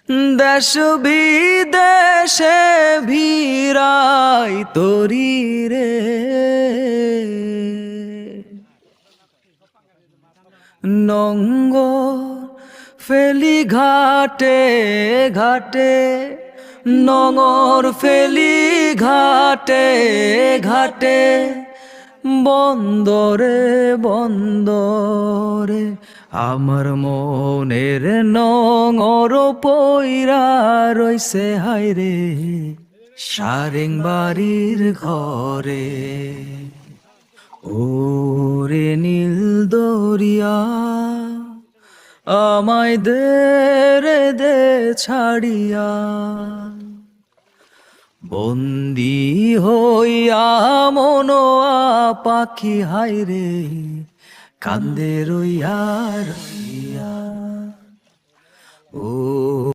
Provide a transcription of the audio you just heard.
দেশ বিদেশে ভিড়াই তরি রে, নঙ্গর ফেলি ঘাটে ঘাটে, নঙর ফেলি ঘাটে ঘাটে, বন্দরে বন্দরে আমার মনের নঙর পইরা রইছে হায়রে সারেং বাড়ির ঘরে। ওরে নীল দরিয়া আমায় দে রে দে ছাড়িয়া, বন্দি হইয়া মনোয়া পাখি হায়রে কান্দে রইয়া রইয়া। ও